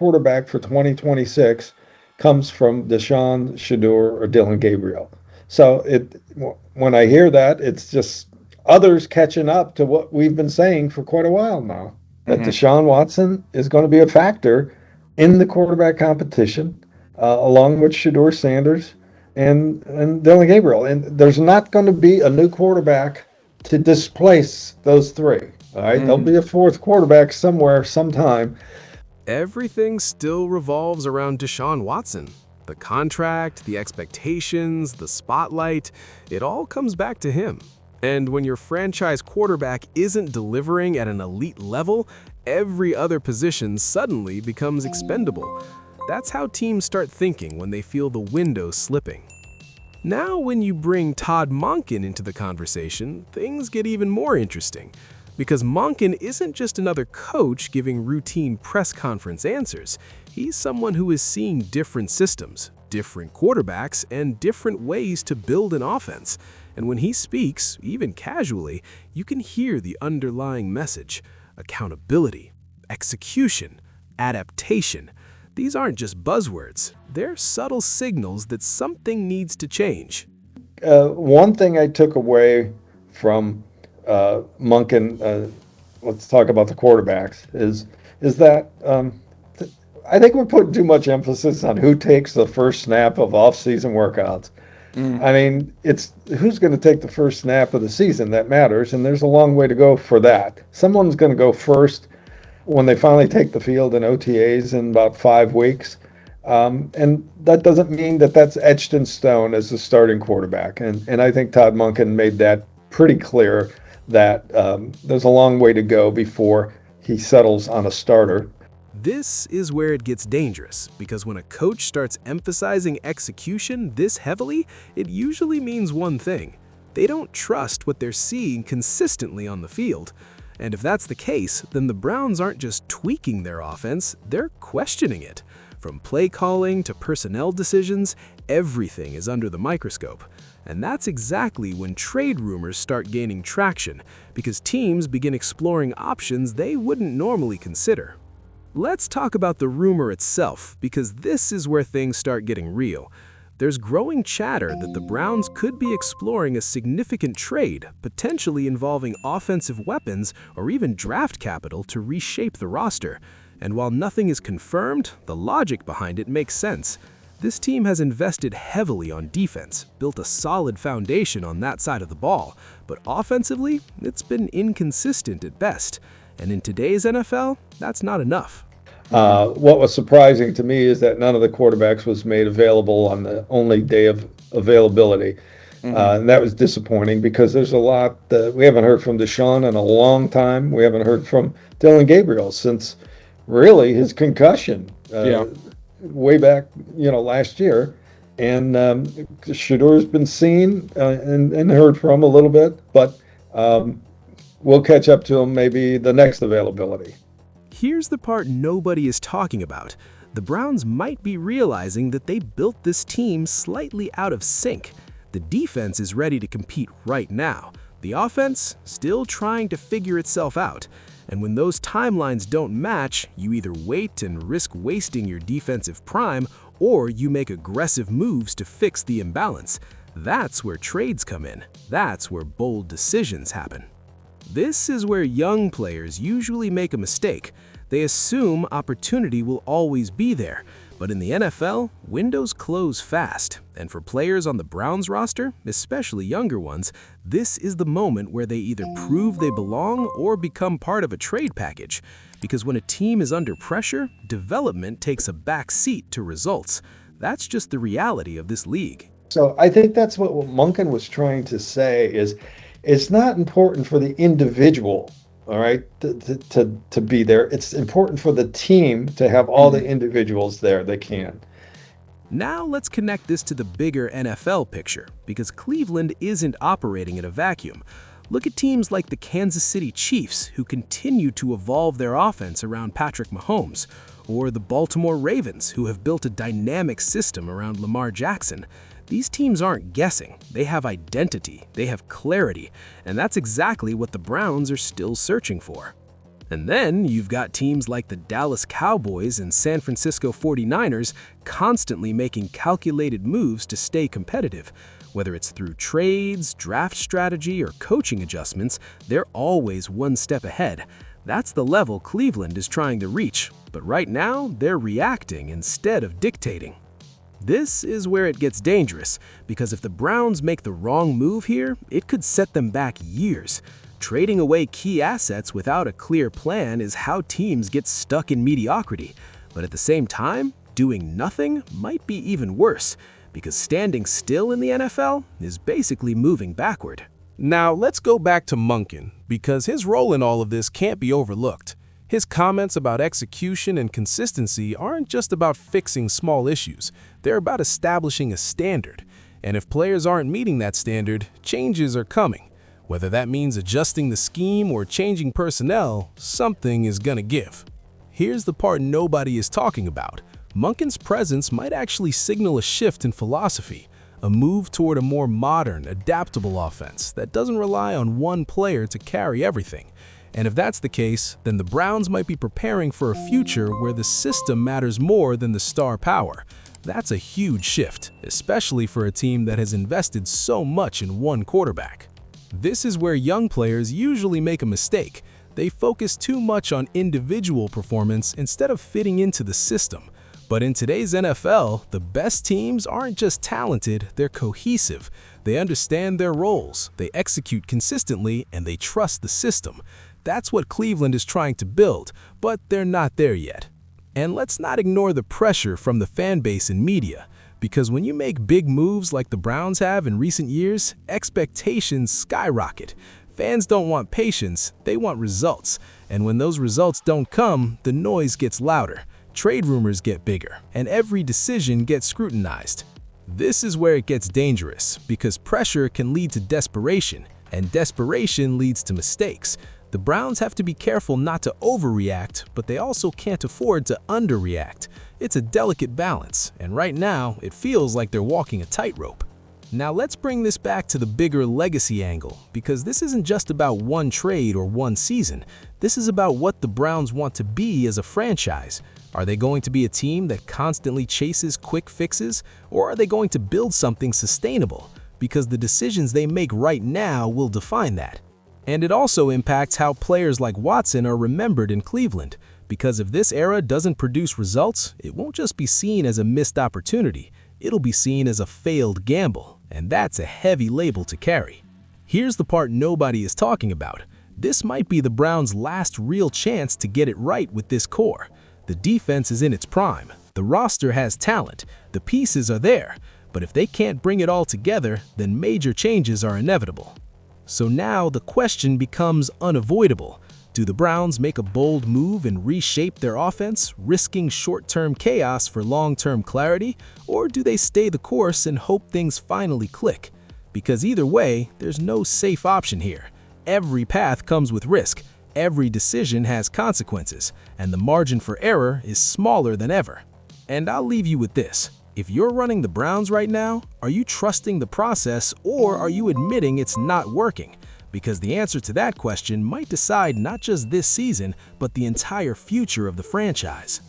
quarterback for 2026 comes from Deshaun, Shador, or Dylan Gabriel. So when I hear that, it's just others catching up to what we've been saying for quite a while now, that Deshaun Watson is going to be a factor in the quarterback competition, along with Shador Sanders and Dylan Gabriel. And there's not going to be a new quarterback to displace those three. All right, there'll be a fourth quarterback somewhere, sometime. Everything still revolves around Deshaun Watson. The contract, the expectations, the spotlight, it all comes back to him. And when your franchise quarterback isn't delivering at an elite level, every other position suddenly becomes expendable. That's how teams start thinking when they feel the window slipping. Now, when you bring Todd Monken into the conversation, things get even more interesting. Because Monken isn't just another coach giving routine press conference answers. He's someone who is seeing different systems, different quarterbacks, and different ways to build an offense. And when he speaks, even casually, you can hear the underlying message: accountability, execution, adaptation. These aren't just buzzwords. They're subtle signals that something needs to change. One thing I took away from Monken, let's talk about the quarterbacks, is that I think we're putting too much emphasis on who takes the first snap of off-season workouts. I mean, it's who's going to take the first snap of the season that matters, and there's a long way to go for that. Someone's going to go first when they finally take the field in OTAs in about 5 weeks. And that doesn't mean that that's etched in stone as the starting quarterback. And I think Todd Monken made that pretty clear, that there's a long way to go before he settles on a starter. This is where it gets dangerous, because when a coach starts emphasizing execution this heavily, it usually means one thing: they don't trust what they're seeing consistently on the field. And if that's the case, then the Browns aren't just tweaking their offense, they're questioning it. From play calling to personnel decisions, everything is under the microscope. And that's exactly when trade rumors start gaining traction, because teams begin exploring options they wouldn't normally consider. Let's talk about the rumor itself, because this is where things start getting real. There's growing chatter that the Browns could be exploring a significant trade, potentially involving offensive weapons or even draft capital to reshape the roster. And while nothing is confirmed, the logic behind it makes sense. This team has invested heavily on defense, built a solid foundation on that side of the ball, but offensively, it's been inconsistent at best. And in today's NFL, that's not enough. What was surprising to me is that none of the quarterbacks was made available on the only day of availability. And that was disappointing, because there's a lot that we haven't heard from Deshaun in a long time. We haven't heard from Dylan Gabriel since really his concussion way back, last year. And Shador's been seen and heard from a little bit, but we'll catch up to him maybe the next availability. Here's the part nobody is talking about. The Browns might be realizing that they built this team slightly out of sync. The defense is ready to compete right now. The offense, still trying to figure itself out. And when those timelines don't match, you either wait and risk wasting your defensive prime, or you make aggressive moves to fix the imbalance. That's where trades come in. That's where bold decisions happen. This is where young players usually make a mistake. They assume opportunity will always be there. But in the NFL, windows close fast. And for players on the Browns roster, especially younger ones, this is the moment where they either prove they belong or become part of a trade package. Because when a team is under pressure, development takes a back seat to results. That's just the reality of this league. So I think that's what Monken was trying to say, is it's not important for the individual, all right, to be there. It's important for the team to have all the individuals there they can. Now let's connect this to the bigger NFL picture, because Cleveland isn't operating in a vacuum. Look at teams like the Kansas City Chiefs, who continue to evolve their offense around Patrick Mahomes, or the Baltimore Ravens, who have built a dynamic system around Lamar Jackson. These teams aren't guessing. They have identity, they have clarity, and that's exactly what the Browns are still searching for. And then you've got teams like the Dallas Cowboys and San Francisco 49ers constantly making calculated moves to stay competitive. Whether it's through trades, draft strategy, or coaching adjustments, they're always one step ahead. That's the level Cleveland is trying to reach, but right now they're reacting instead of dictating. This is where it gets dangerous, because if the Browns make the wrong move here, it could set them back years. Trading away key assets without a clear plan is how teams get stuck in mediocrity. But at the same time, doing nothing might be even worse, because standing still in the NFL is basically moving backward. Now, let's go back to Monken, because his role in all of this can't be overlooked. His comments about execution and consistency aren't just about fixing small issues, they're about establishing a standard. And if players aren't meeting that standard, changes are coming. Whether that means adjusting the scheme or changing personnel, something is gonna give. Here's the part nobody is talking about. Monken's presence might actually signal a shift in philosophy, a move toward a more modern, adaptable offense that doesn't rely on one player to carry everything. And if that's the case, then the Browns might be preparing for a future where the system matters more than the star power. That's a huge shift, especially for a team that has invested so much in one quarterback. This is where young players usually make a mistake. They focus too much on individual performance instead of fitting into the system. But in today's NFL, the best teams aren't just talented, they're cohesive. They understand their roles, they execute consistently, and they trust the system. That's what Cleveland is trying to build, but they're not there yet. And let's not ignore the pressure from the fan base and media, because when you make big moves like the Browns have in recent years, expectations skyrocket. Fans don't want patience, they want results. And when those results don't come, the noise gets louder. Trade rumors get bigger, and every decision gets scrutinized. This is where it gets dangerous, because pressure can lead to desperation, and desperation leads to mistakes. The Browns have to be careful not to overreact, but they also can't afford to underreact. It's a delicate balance, and right now, it feels like they're walking a tightrope. Now let's bring this back to the bigger legacy angle, because this isn't just about one trade or one season. This is about what the Browns want to be as a franchise. Are they going to be a team that constantly chases quick fixes, or are they going to build something sustainable? Because the decisions they make right now will define that. And it also impacts how players like Watson are remembered in Cleveland, because if this era doesn't produce results, it won't just be seen as a missed opportunity, it'll be seen as a failed gamble, and that's a heavy label to carry. Here's the part nobody is talking about. This might be the Browns' last real chance to get it right with this core. The defense is in its prime, the roster has talent, the pieces are there, but if they can't bring it all together, then major changes are inevitable. So now the question becomes unavoidable. Do the Browns make a bold move and reshape their offense, risking short-term chaos for long-term clarity, or do they stay the course and hope things finally click? Because either way, there's no safe option here. Every path comes with risk, every decision has consequences, and the margin for error is smaller than ever. And I'll leave you with this. If you're running the Browns right now, are you trusting the process or are you admitting it's not working? Because the answer to that question might decide not just this season, but the entire future of the franchise.